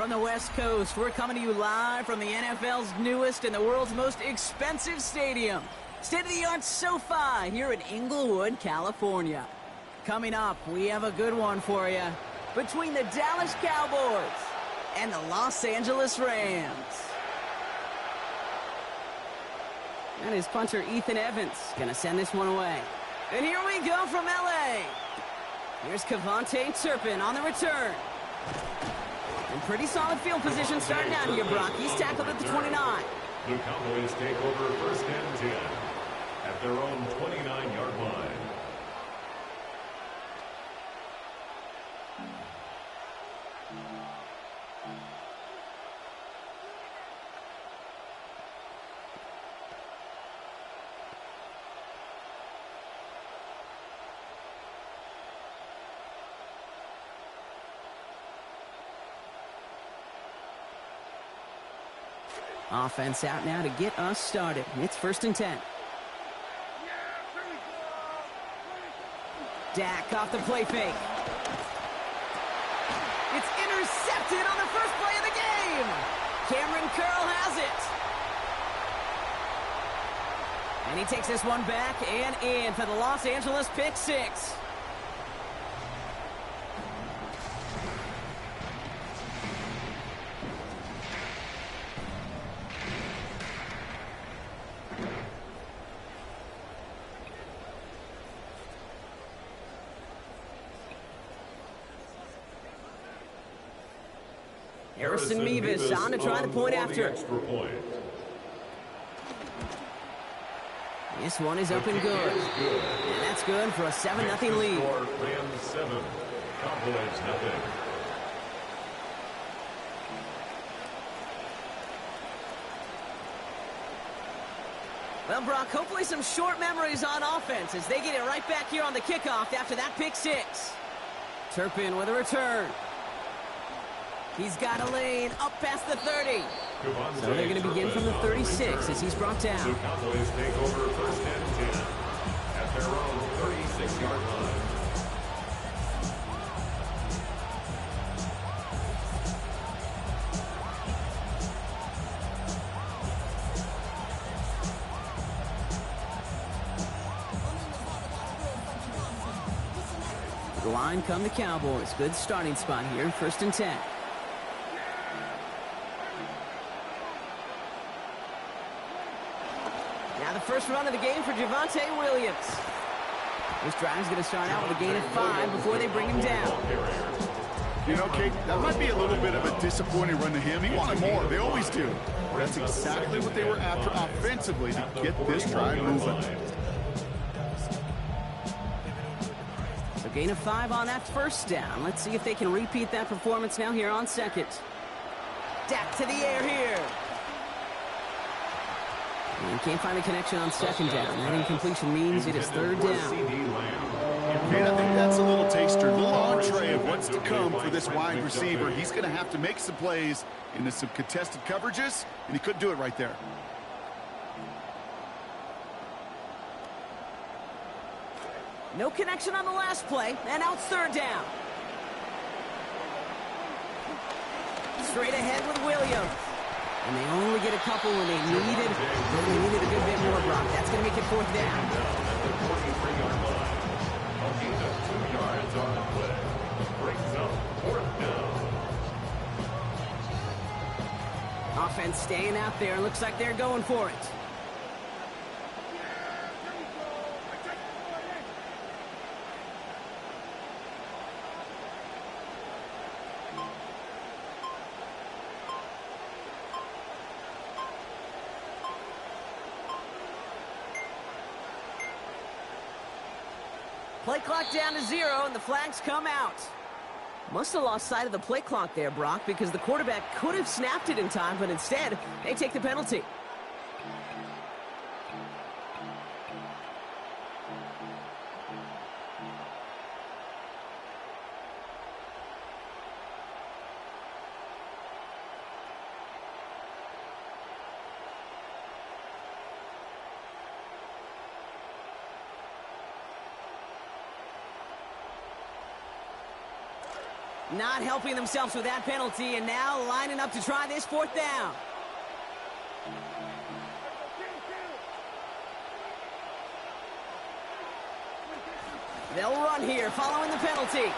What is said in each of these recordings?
from the West Coast. We're coming to you live from the NFL's newest and the world's most expensive stadium. State-of-the-art SoFi here in Inglewood, California. Coming up, we have a good one for you. Between the Dallas Cowboys and the Los Angeles Rams. And his punter, Ethan Evans, gonna send this one away. And here we go from L.A. Here's Kevontae Turpin on the return. In pretty solid field position starting out here, Brock. He's tackled at the 29. The Cowboys take over first and 10 at their own 29-yard line. Offense out now to get us started. It's first and 10. Dak off the play fake. It's intercepted on the first play of the game. Cameron Curl has it. And he takes this one back and in for the Los Angeles pick six. Harrison Mevis on to try the point after. This one is up and good. And that's good for a 7-0 lead. Rams 7, Cowboys nothing. Well, Brock, hopefully some short memories on offense as they get it right back here on the kickoff after that pick six. Turpin with a return. He's got a lane up past the 30. So they're going to begin from the 36 as he's brought down. The Cowboys take over first and 10 at their own 36-yard line. The line come the Cowboys. Good starting spot here, first and 10. Now the first run of the game for Javonte Williams. This drive's going to start out with a gain of 5 before they bring him down. You know, Kate, that might be a little bit of a disappointing run to him. He wanted more. They always do. That's exactly what they were after offensively to get this drive moving. So gain of 5 on that first down. Let's see if they can repeat that performance now here on second. Dak to the air here. And can't find a connection on second down. That incompletion means it is third down. And I think that's a little taster, a little entree of what's to come for this wide receiver. He's going to have to make some plays into some contested coverages, and he couldn't do it right there. No connection on the last play, and now it's third down. Straight ahead with Williams. And they only get a couple when they needed a good bit more, Brock. That's going to make it fourth down. At the 43-yard line. A gain of 2 yards on the play. Brings up fourth down. Offense staying out there. Looks like they're going for it. Play clock down to 0, and the flags come out. Must have lost sight of the play clock there, Brock, because the quarterback could have snapped it in time, but instead, they take the penalty. Not helping themselves with that penalty, and now lining up to try this fourth down. They'll run here following the penalty.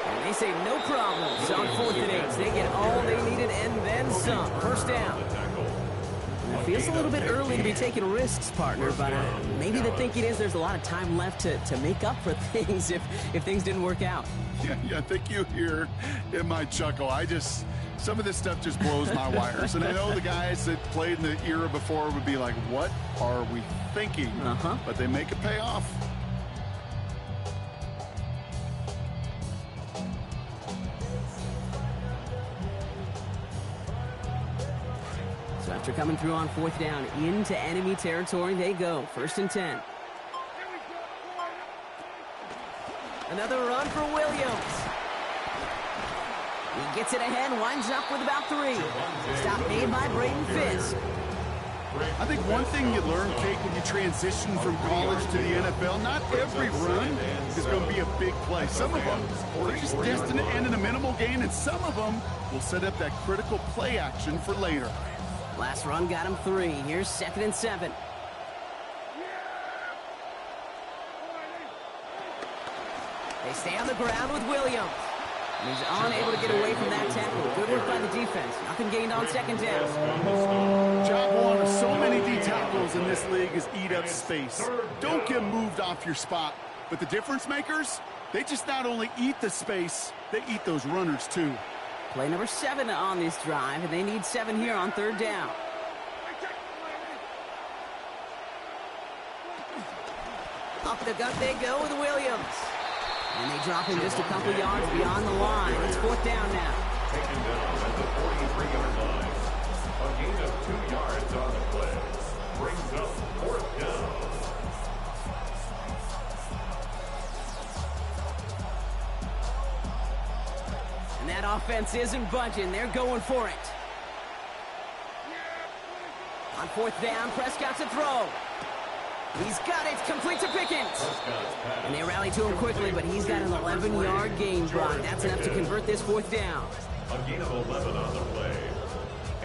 And they say no problem. So on 4th and 8, they get all they needed and then some. First down. It feels a little bit early to be taking risks, partner, but maybe the thinking is there's a lot of time left to make up for things if things didn't work out. Yeah, I think you hear in my chuckle. Some of this stuff just blows my wires. And I know the guys that played in the era before would be like, what are we thinking? But they make it pay off. So after coming through on 4th down into enemy territory, they go. 1st and 10. Another run for Williams. He gets it ahead, winds up with about 3. Stop made by Braden Fisk. I think one thing you learn, Kate, when you transition from college to the NFL, not every run is going to be a big play. Some of them are just destined to end in a minimal gain, and some of them will set up that critical play action for later. Last run got him 3. Here's 2nd and 7. They stay on the ground with Williams. And he's unable to get away from that tackle. Good work by the defense. Nothing gained on 2nd down. Job one of so many D tackles in this league is eat up space. Don't get moved off your spot. But the difference makers, they just not only eat the space, they eat those runners too. Play number 7 on this drive, and they need 7 here on 3rd down. Up the gut they go with Williams. And they drop him just a couple yards beyond the line. It's 4th down now. Taken down at the 43-yard line. A gain of 2 yards on the play. Brings up 4th down. And that offense isn't budging. They're going for it. On 4th down, Prescott's a throw. He's got it, complete to Pickens. And they rally to him quickly, but he's got an 11-yard gain, Brock. That's enough to convert this 4th down. A gain of 11 on the play.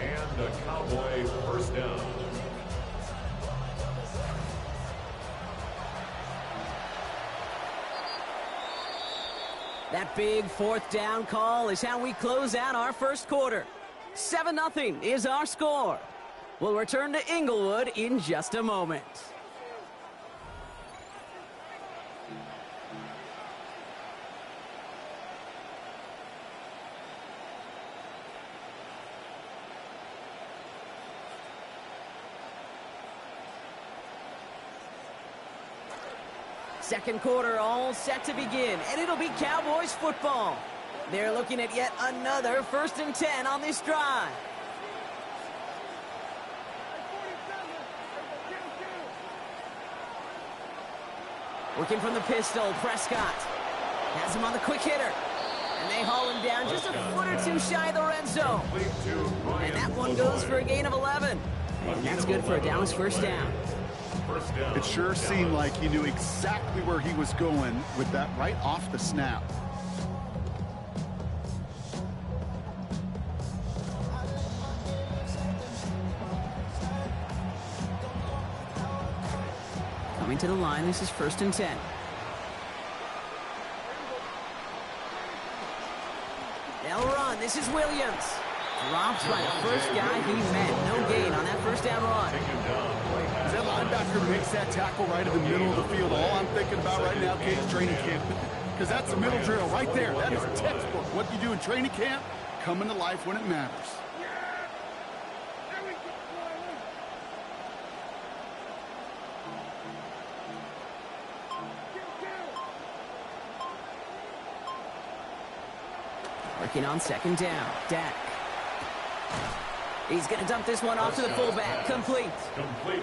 And a Cowboy first down. That big 4th down call is how we close out our first quarter. 7-0 is our score. We'll return to Inglewood in just a moment. Second quarter all set to begin, and it'll be Cowboys football. They're looking at yet another 1st and 10 on this drive. Working from the pistol, Prescott has him on the quick hitter. And they haul him down just a foot or 2 shy of the red zone. And that one goes for a gain of 11. And that's good for a Dallas first down. It sure seemed like he knew exactly where he was going with that right off the snap. Coming to the line, this is 1st and 10. They'll run, this is Williams. Drops by the first guy he met. No gain on that first down run. As that linebacker makes that tackle right in the middle of the field, all I'm thinking about right now, Kate, is training camp. Because that's a middle drill right there. That is a textbook. What you do in training camp, coming to life when it matters. Working on 2nd down. Dak. He's going to dump this one off to the fullback. Complete.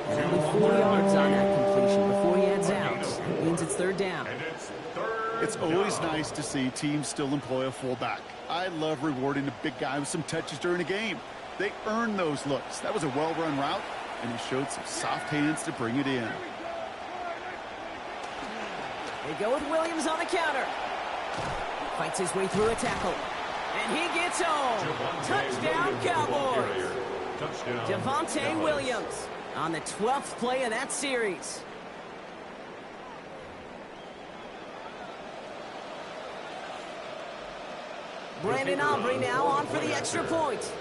And only 4 yards on that completion before he heads out. That means it's 3rd down. It's always nice to see teams still employ a fullback. I love rewarding a big guy with some touches during a game. They earn those looks. That was a well-run route, and he showed some soft hands to bring it in. They go with Williams on the counter. Fights his way through a tackle. And he gets home. Touchdown, Cowboys. Javonte Williams on the 12th play of that series. Brandon Aubrey now on for the extra point.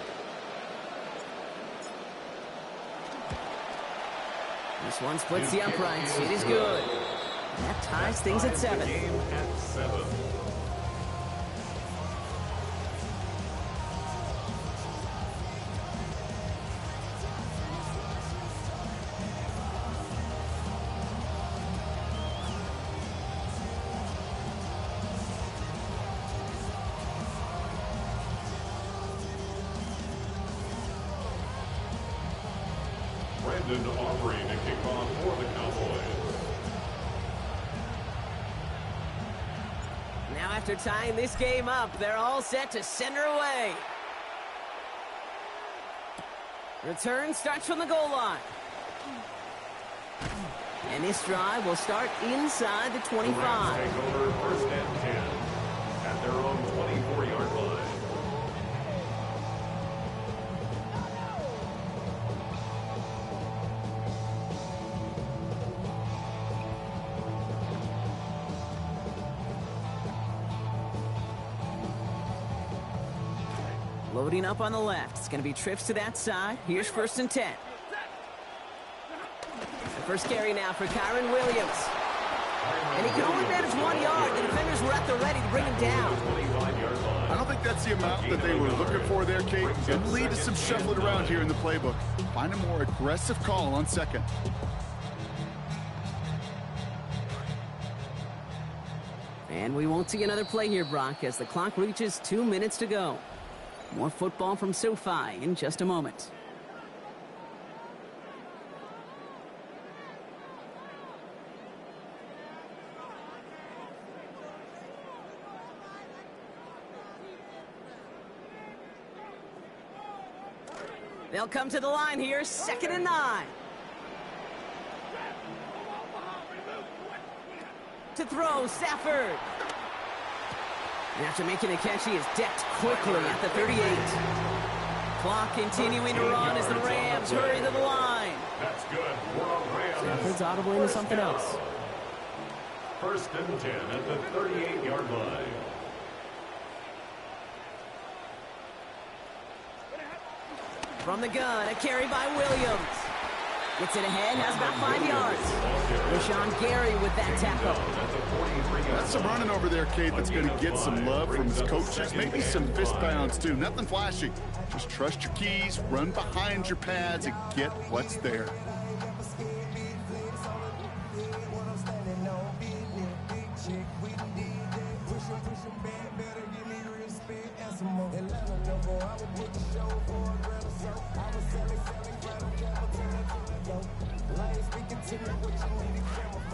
This one splits the uprights. It is good. That ties things at 7. Brandon Aubrey to kick off for the Cowboys. Now after tying this game up, they're all set to send her away. Return starts from the goal line. And this drive will start inside the 25. Take over first and 10 at their own 24-yard line. Loading up on the left. It's going to be trips to that side. Here's first and 10. The first carry now for Kyron Williams. And he can only manage 1 yard. The defenders were at the ready to bring him down. I don't think that's the amount that they were looking for there, Kate. It'll lead to some shuffling around here in the playbook. Find a more aggressive call on second. And we won't see another play here, Brock, as the clock reaches 2 minutes to go. More football from SoFi in just a moment. They'll come to the line here, 2nd and 9. To throw, Stafford. And after making a catch, he is decked quickly at the 38. Clock continuing to run as the Rams hurry to the line. That's good. Stafford's audible into something else. First and 10 at the 38-yard line. From the gun, a carry by Williams. Gets it ahead, has about 5 yards. Rashawn Gary with that tackle. That's some running over there, Kate, that's going to get some love from his coaches. Maybe some fist pounds, too. Nothing flashy. Just trust your keys, run behind your pads, and get what's there.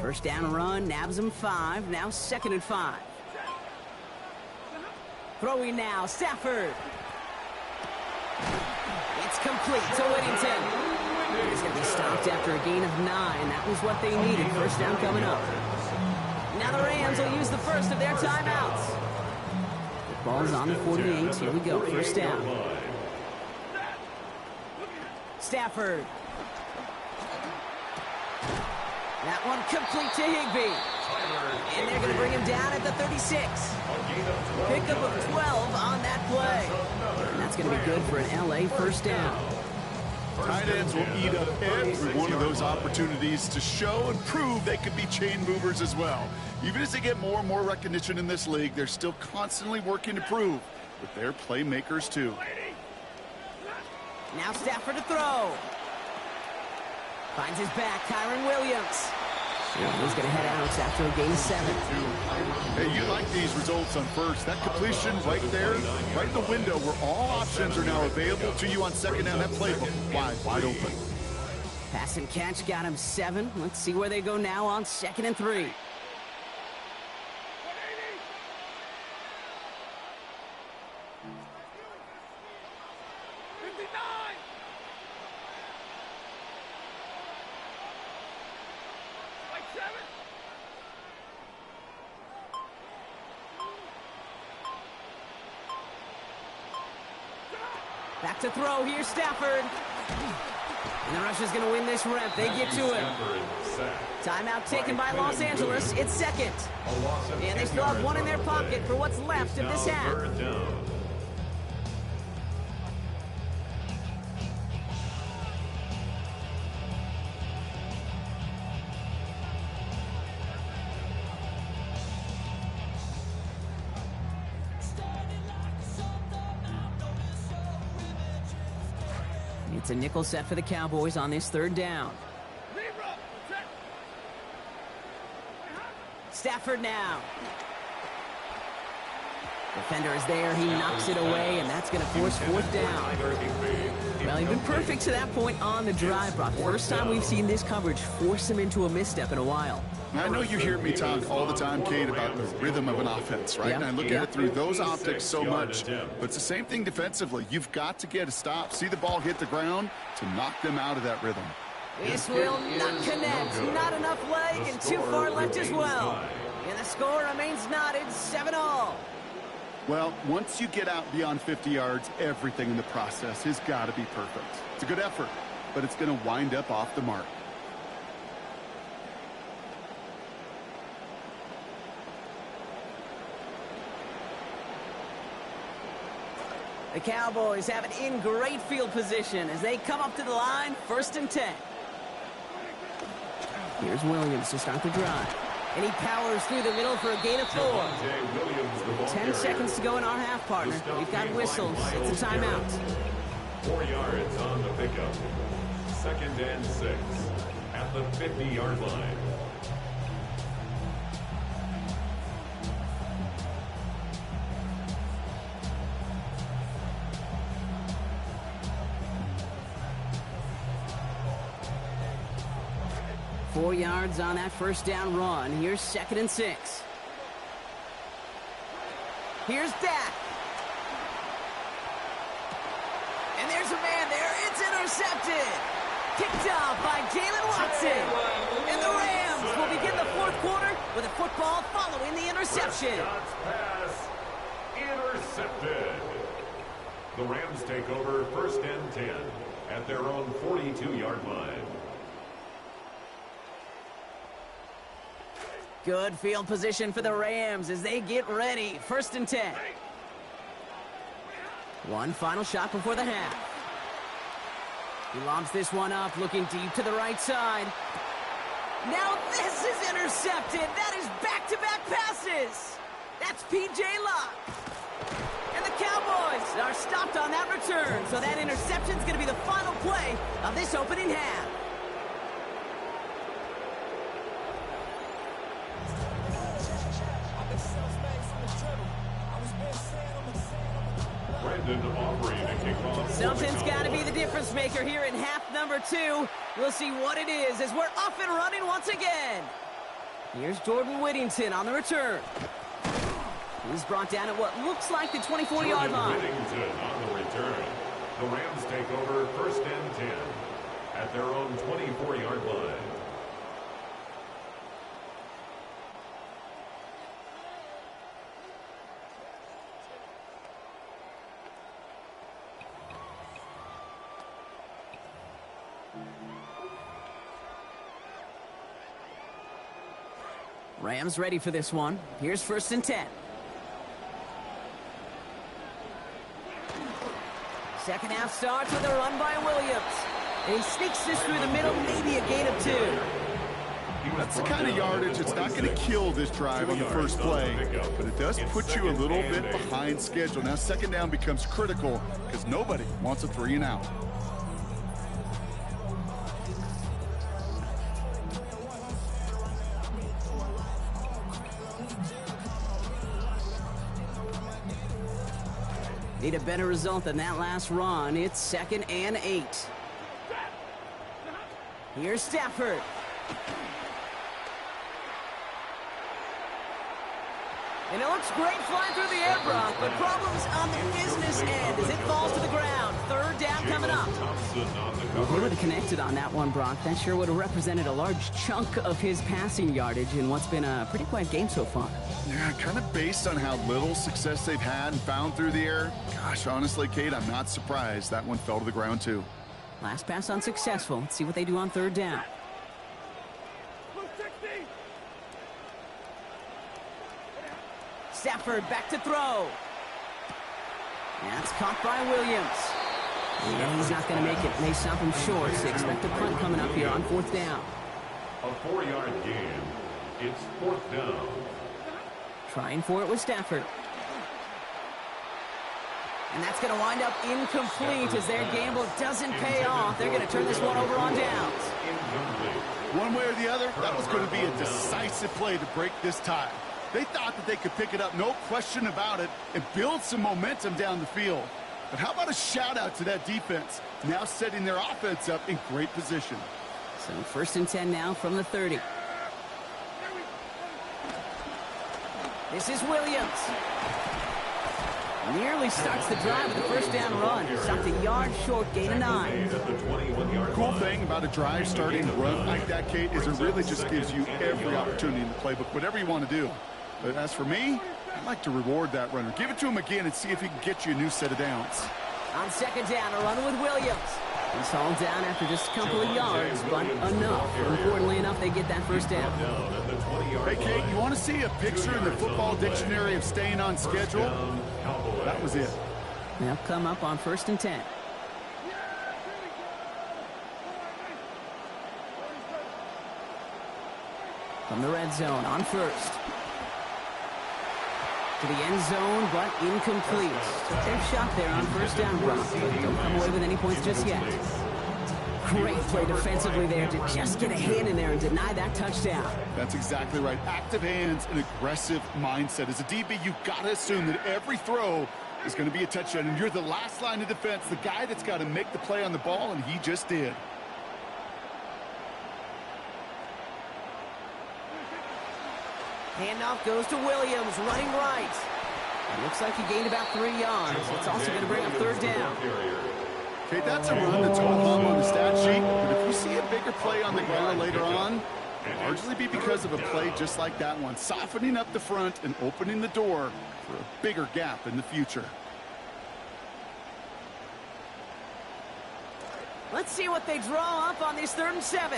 First down run, nabs him 5, now 2nd and 5. Throwing now, Stafford. It's complete to Whittington. He's going to be stopped after a gain of 9. That was what they needed. First down coming up. Now the Rams will use the first of their timeouts. The ball's on the 48. Here we go, first down. Stafford. That one complete to Higbee. And they're going to bring him down at the 36. Pickup of 12 on that play. And that's going to be good for an LA first down. Tight ends will eat up every one of those opportunities to show and prove they could be chain movers as well. Even as they get more and more recognition in this league, they're still constantly working to prove that they're playmakers too. Now Stafford to throw. Finds his back, Kyron Williams. Yeah, he's going to head out after a gain of 7. Hey, you like these results on first. That completion right there, right in the window where all options are now available to you on second down. That playbook wide open. Pass and catch got him 7. Let's see where they go now on 2nd and 3. To throw, here's Stafford. And the Russians going to win this rep. They get to it. Timeout taken by Los Angeles. It's second. And they still have one in their pocket for what's left of this half. It's a nickel set for the Cowboys on this third down. Stafford now. Defender is there. He knocks it away, and that's going to force fourth down. Well, he's been perfect to that point on the drive, Brock. First time we've seen this coverage force him into a misstep in a while. I know you hear me talk all the time, Kate, about the rhythm of an offense, right? Yep. And I look at it through those optics so much. But it's the same thing defensively. You've got to get a stop, see the ball hit the ground to knock them out of that rhythm. This will not connect. Not enough leg and too far left as well. And the score remains knotted, 7-all. Well, once you get out beyond 50 yards, everything in the process has got to be perfect. It's a good effort, but it's going to wind up off the mark. The Cowboys have it in great field position as they come up to the line, 1st and 10. Here's Williams to start the drive. And he powers through the middle for a gain of 4. 10 seconds to go in our half, partner. We've got whistles. It's a timeout. 4 yards on the pickup. 2nd and 6 at the 50-yard line. Four yards on that first down run. Here's 2nd and 6. Here's Dak. And there's a man there. It's intercepted. Kicked off by Jalen Watson. And the Rams will begin the 4th quarter with a football following the interception. Prescott's pass intercepted. The Rams take over 1st and 10 at their own 42-yard line. Good field position for the Rams as they get ready. 1st and 10. One final shot before the half. He lobs this one up, looking deep to the right side. Now this is intercepted. That is back-to-back passes. That's P.J. Locke. And the Cowboys are stopped on that return. So that interception's going to be the final play of this opening half. Something's got to be the difference maker here in half number 2. We'll see what it is as we're off and running once again. Here's Jordan Whittington on the return. He's brought down at what looks like the 24-yard line. Whittington on the return. The Rams take over 1st and 10 at their own 24-yard line. Rams ready for this one. Here's 1st and 10. Second half starts with a run by Williams. And he sneaks this through the middle, maybe a gain of 2. That's the kind of yardage. It's not going to kill this drive on the first play, but it does put you a little bit behind schedule. Now 2nd down becomes critical because nobody wants a 3 and out. Need a better result than that last run. It's 2nd and 8. Here's Stafford. And it looks great flying through the air, Brock, but problems on the business end as it falls to the ground. 3rd down coming up. Wilson on the If he cover. would have connected on that one, Brock, that sure would have represented a large chunk of his passing yardage in what's been a pretty quiet game so far. Yeah, kind of based on how little success they've had and found through the air. Gosh, honestly, Kate, I'm not surprised that one fell to the ground, too. Last pass unsuccessful. Let's see what they do on third down. Stafford back to throw. That's caught by Williams. And he's not going to make it. They stop him short. So expect a punt coming up here on fourth down. A 4-yard gain. It's fourth down. Trying for it with Stafford. And that's going to wind up incomplete as their gamble doesn't pay off. They're going to turn this one over on downs. One way or the other, that was going to be a decisive play to break this tie. They thought that they could pick it up, no question about it, and build some momentum down the field. But how about a shout-out to that defense, now setting their offense up in great position. So first and 10 now from the 30. This is Williams. Nearly starts the drive with a first down run. Stopped a yard short, gain of 9. Cool thing about a drive starting a run like that, Kate, is it really just gives you every opportunity in the playbook, whatever you want to do. But as for me, I'd like to reward that runner. Give it to him again and see if he can get you a new set of downs. On second down, a run with Williams. He's hauled down after just a couple of yards, but enough. Importantly enough, they get that first down. Hey, Kate, you want to see a picture in the football dictionary of staying on schedule? That was it. They'll come up on first and 10. From the red zone on first. To the end zone, but incomplete. Took their shot there on first down, Brock. Don't come away with any points just yet. Great play defensively there to just get a hand in there and deny that touchdown. That's exactly right. Active hands and aggressive mindset. As a DB, you've got to assume that every throw is going to be a touchdown, and you're the last line of defense, the guy that's got to make the play on the ball, and he just did. Handoff goes to Williams, running right. It looks like he gained about 3 yards. It's also going to bring up third down. Okay, that's a run that's going to hum on the stat sheet, but if you see a bigger play on the ground later on, it'll largely be because of a play just like that one, softening up the front and opening the door for a bigger gap in the future. Let's see what they draw up on this 3rd and 7.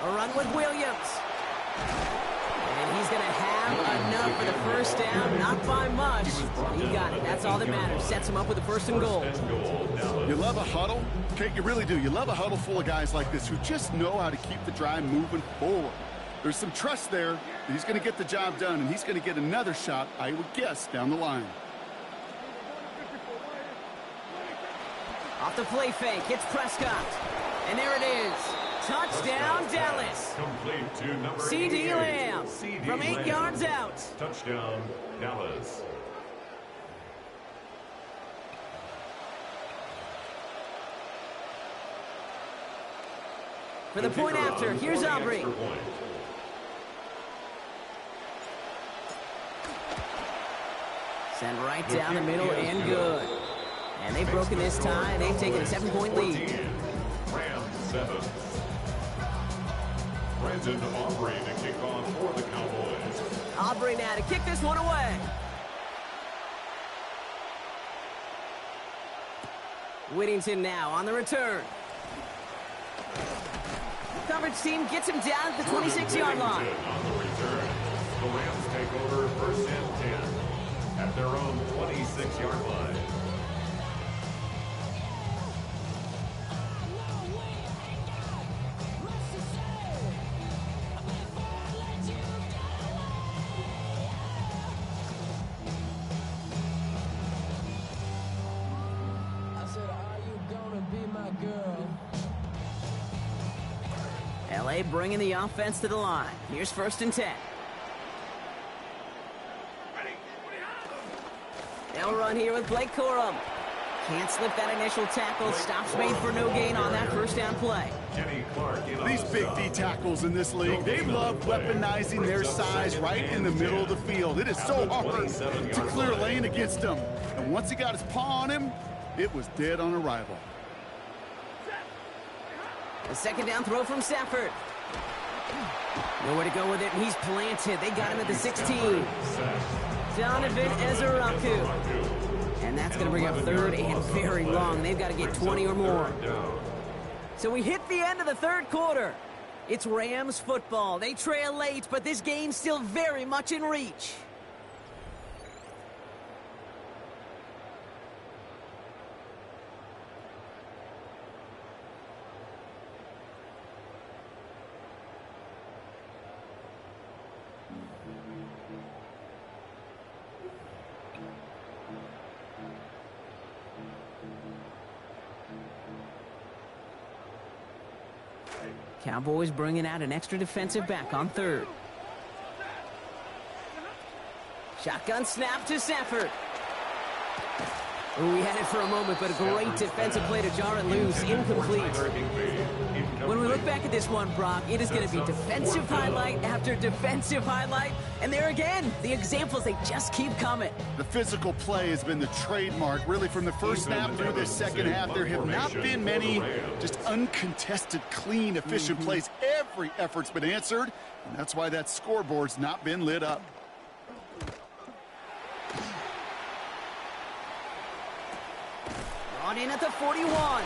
A run with Williams. And he's going to have enough for the first down. Not by much. He got it. That's all that matters. Sets him up with a first and goal. You love a huddle? Okay, you really do. You love a huddle full of guys like this who just know how to keep the drive moving forward. There's some trust there. He's going to get the job done, and he's going to get another shot, I would guess, down the line. Off the play fake. Hits Prescott. And there it is. Touchdown, Dallas. Complete to number C.D. Lamb from 8 yards out. Touchdown, Dallas. For the point after, here's Aubrey. Sent right down the middle and good. And they've broken this tie. They've taken a 7-point lead. Rams 7. Brandon Aubrey to kick off for the Cowboys. Aubrey now to kick this one away. Whittington now on the return. Coverage team gets him down at the 26-yard line. On the return, the Rams take over first and 10 at their own 26-yard line. LA bringing the offense to the line. Here's first and 10. They'll run here with Blake Corum. Can't slip that initial tackle. Stops made for no gain on that first down play. These big D tackles in this league, they love weaponizing their size right in the middle of the field. It is so hard to clear lane against them. And once he got his paw on him, it was dead on arrival. A second down throw from Stafford. Nowhere to go with it, and he's planted. They got him at the 16. Donovan Ezeraku. And that's going to bring up third and very long. They've got to get 20 or more. So we hit the end of the third quarter. It's Rams football. They trail late, but this game's still very much in reach. Cowboys bringing out an extra defensive back on third. Shotgun snap to Stafford. We had it for a moment, but a great defensive play to jar it loose. Incomplete. When we look back at this one, Brock, it is going to be defensive highlight after defensive highlight. And there again, the examples, they just keep coming. The physical play has been the trademark, really, from the first snap through this second half. There have not been many just uncontested, clean, efficient plays. Every effort's been answered, and that's why that scoreboard's not been lit up. Brought in at the 41.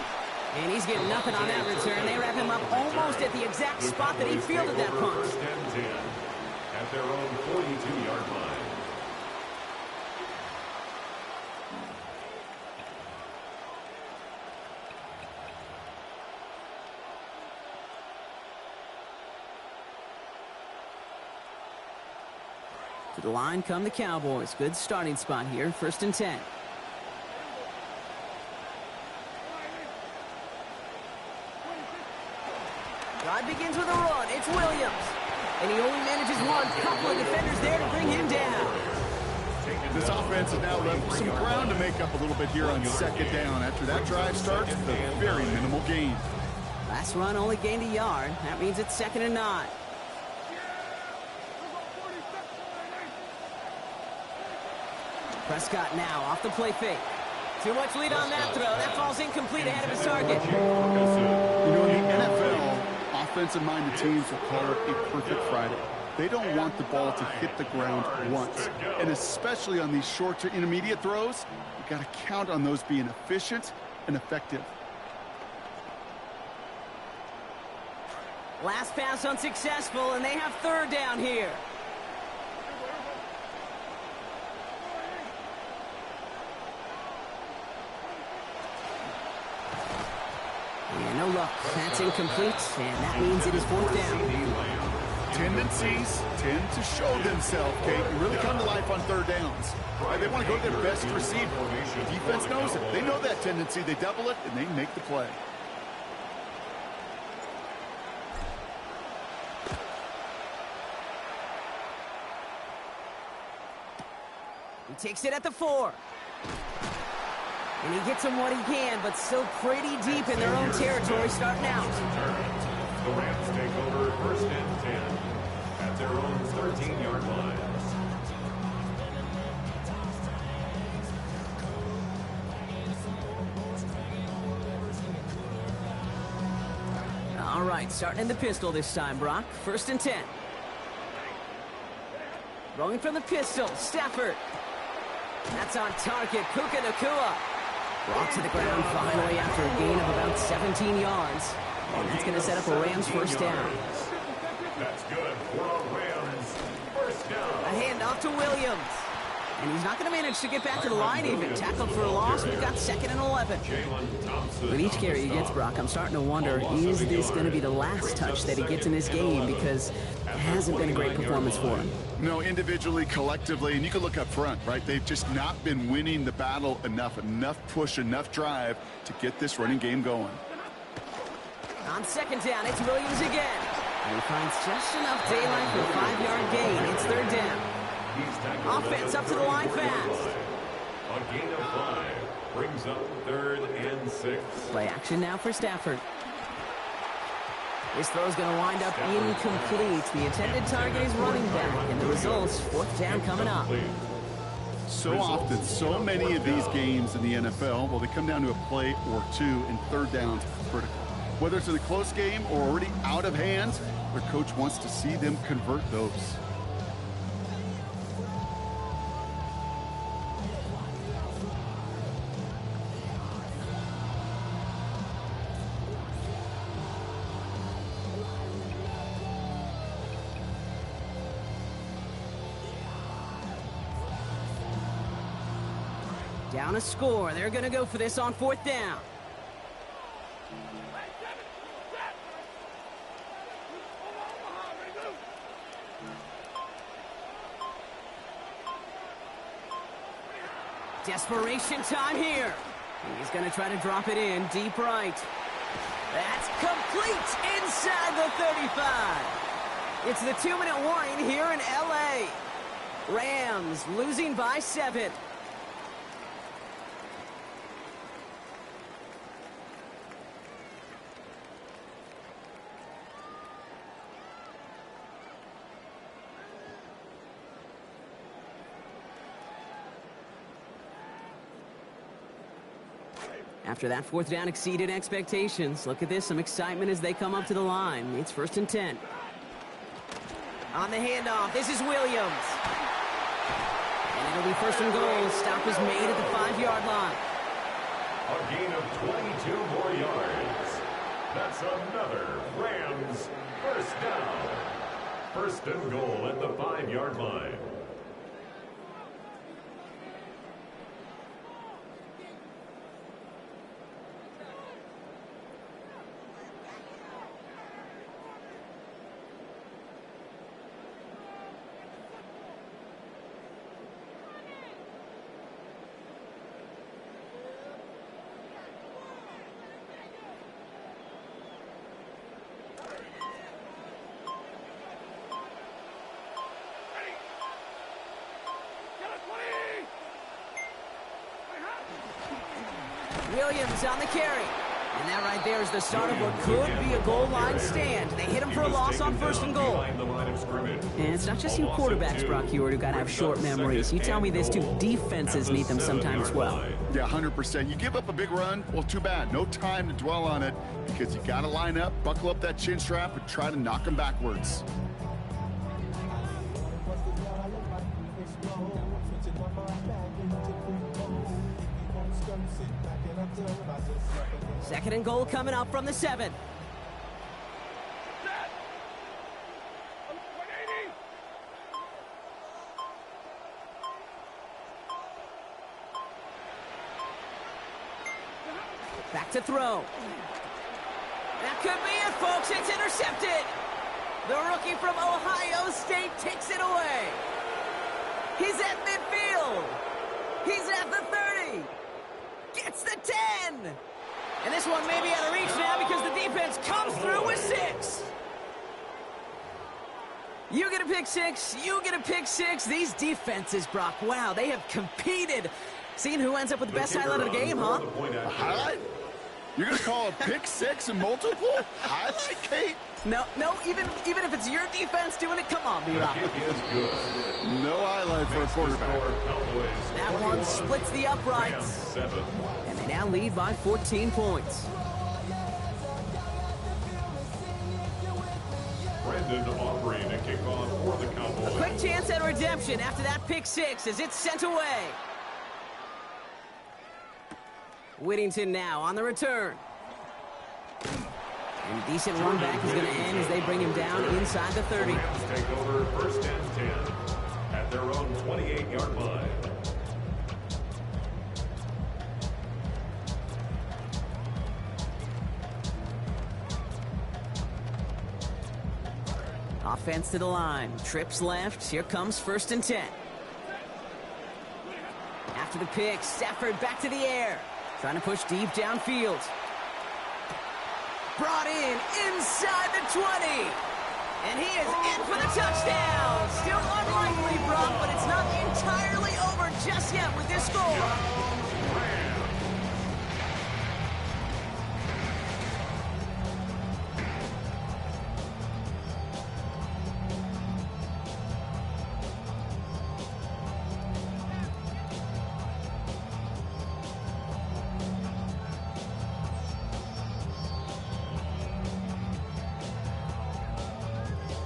And he's getting nothing on that return. They wrap him up almost at the exact spot that he fielded that punt. First and 10 at their own 42-yard line. To the line come the Cowboys. Good starting spot here. First and 10. Drive begins with a run. It's Williams. And he only manages one. Couple of defenders there to bring him down. This offense has now left some ground to make up a little bit here on second down. After that drive starts, a very minimal gain. Last run only gained a yard. That means it's 2nd and 9. Prescott now off the play fake. Too much lead on that throw. That falls incomplete ahead of his target. You know, in the NFL, offensive-minded teams will call it a perfect Friday. They don't want the ball to hit the ground once. And especially on these short to intermediate throws, you got to count on those being efficient and effective. Last pass unsuccessful, and they have third down here. Yeah, no luck. That's incomplete, and that means it is 4th down. Tendencies tend to show themselves, Kate, and really come to life on third downs. Right? They want to go to their best receiver. The defense knows it. They know that tendency. They double it, and they make the play. He takes it at the 4. And he gets him what he can, but still pretty deep in their own territory starting out. The Rams take over 1st and 10 at their own 13-yard line. All right, starting in the pistol this time, Brock. 1st and 10. Rolling from the pistol, Stafford. That's on target, Puka Nacua. Brought to the ground finally after a gain of about 17 yards. And that's going to set up a Rams first down. That's good for a Rams first down. A handoff to Williams. And he's not going to manage to get back to the line even. Tackled for a loss. We've got 2nd and 11. With each carry he gets, Brock, I'm starting to wonder, is this going to be the last touch that he gets in this game? Because it hasn't been a great performance for him. No, individually, collectively, and you can look up front, right? They've just not been winning the battle enough push, enough drive to get this running game going. On 2nd down, it's Williams again. And he finds just enough daylight for a 5-yard gain. It's 3rd down. Offense up to the line fast. A gain of 5 brings up 3rd and 6. Play action now for Stafford. This throw's going to wind up incomplete. The intended target is running back, and the result's 4th down coming up. So often, so many of these games in the NFL, well, they come down to a play or two, and 3rd downs are critical. Whether it's in a close game or already out of hands, their coach wants to see them convert those. Down a score. They're going to go for this on 4th down. Desperation time here. He's going to try to drop it in deep right. That's complete inside the 35. It's the 2-minute warning here in L.A. Rams losing by 7. After that 4th down exceeded expectations. Look at this, some excitement as they come up to the line. It's 1st and 10. On the handoff, this is Williams. And it'll be 1st and goal. Stop is made at the 5-yard line. A gain of 22 more yards. That's another Rams 1st down. 1st and goal at the 5-yard line. Williams on the carry. And that right there is the start of what could be a goal line stand. They hit him for a loss on 1st and goal. And it's not just you quarterbacks, Brock Heward, who got to have short memories. You tell me this too, defenses need them sometimes as well. Yeah, 100%. You give up a big run, well, too bad. No time to dwell on it because you got to line up, buckle up that chin strap, and try to knock them backwards. Second and goal coming up from the 7. Back to throw. That could be it, folks. It's intercepted. The rookie from Ohio State takes it away. He's at midfield. He's at the 30. Gets the 10. And this one may be out of reach now because the defense comes through with 6. You get a pick 6. You get a pick 6. These defenses, Brock, wow, they have competed. Seeing who ends up with the best highlight of the game, huh? A highlight? You're going to call a pick 6 and multiple? Highlight, Kate? No, even if it's your defense doing it, come on, B-Rock. No highlight for a quarterback. That one splits the uprights. And they now lead by 14 points. Brandon offering a kickoff for the Cowboys. A quick chance at redemption after that pick 6 as it's sent away. Whittington now on the return. And a decent run back is going to end as they bring him down inside the 30. The Rams take over 1st and 10 at their own 28-yard line. Offense to the line. Trips left. Here comes 1st and 10. After the pick, Stafford back to the air. Trying to push deep downfield. Brought in inside the 20. And he is in for the touchdown. Still unlikely, Brock, but it's not entirely over just yet with this score.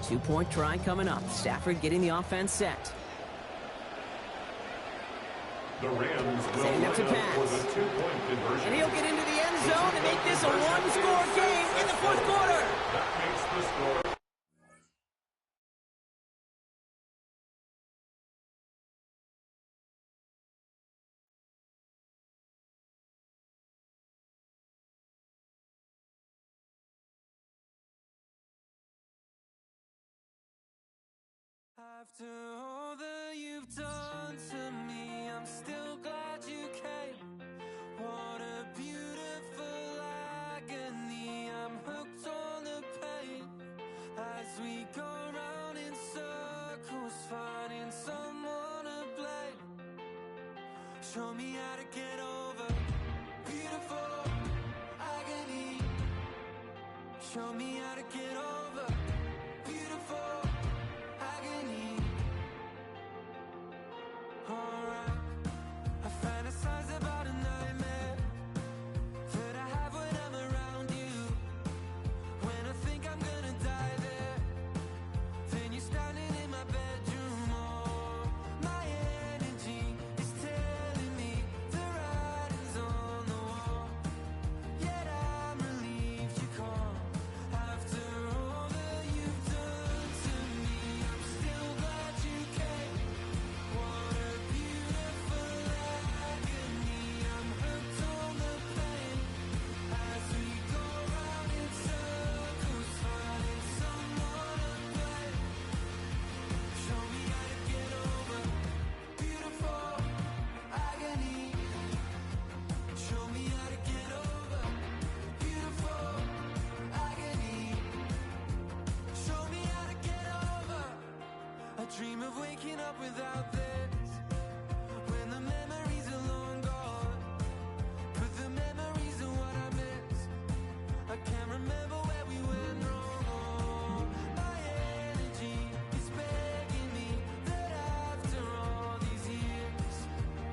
Two-point try coming up. Stafford getting the offense set. The Rams will Setting up to line up pass. for the two-point conversion. And he'll get into the end zone and make this a one-score game in the fourth quarter. That makes the score. After all that you've done to me, I'm still glad you came. What a beautiful agony. I'm hooked on the pain as we go round in circles, finding someone to blame. Show me how to get over beautiful agony. Show me how to get over beautiful agony. Alright, I fantasize about a nightmare that I have when I'm around you. When I think I'm gonna die there, then you're standing in my bedroom. Oh, my energy is telling me the writing's on the wall. Yet I'm relieved you called. After all that you've done to me, I'm still glad you came. What a beautiful agony. I'm hooked on the pain as we go round in circles, finding someone to blame. Show me how to get over beautiful agony. Show me how to get over beautiful agony. Show me how to get over. I dream of waking up without this, when the memories are long gone. But the memories are what I miss. I can't remember where we went wrong. Oh, my energy is begging me that after all these years,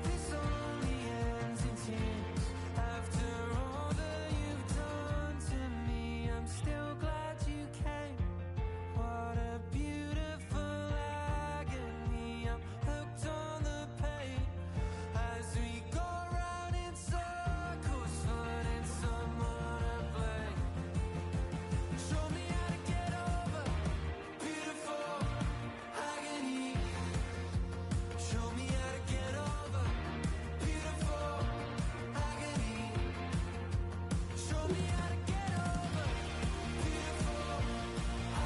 this only ends in tears. After all that you've done to me, I'm still glad you came. What a beautiful agony. I'm hooked on the pain as we go round in circles, finding someone to blame. Show me how to get over beautiful agony. Show me how to get over beautiful agony. Show me how to get over beautiful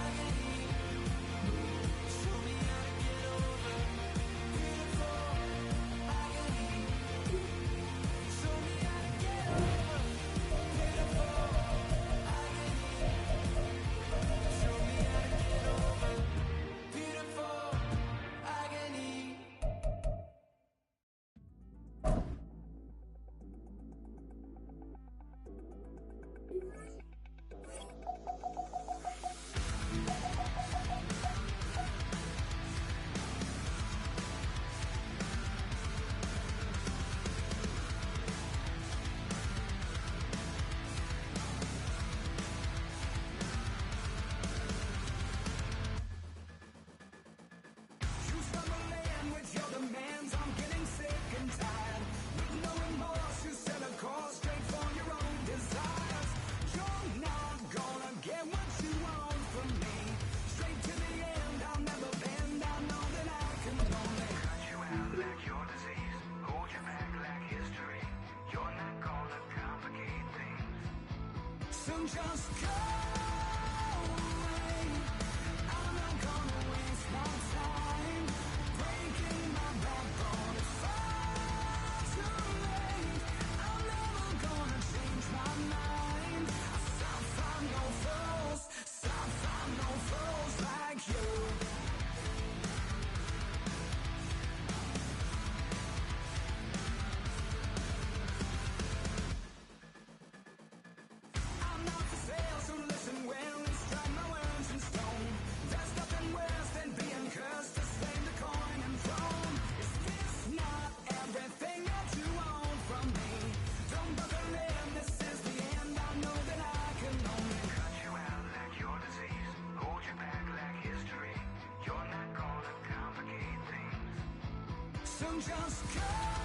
agony. Show me how to get over beautiful agony. Show me how to get over beautiful agony. Show me how to get over beautiful agony. You stumbling with your demands, I'm getting sick and tired. With no remorse, you set a course straight for your own desires. You're not gonna get what you want from me. Straight to the end, I'll never bend. I know that I can only Cut you out like your disease, hold you back like history. You're not gonna complicate things. so just go away. I'm not gonna waste my time breaking my backbone. It's far too late. I'm never gonna change my mind. Stop, find no foes. Stop, find no foes like you. I'm not for sale, so listen. So just come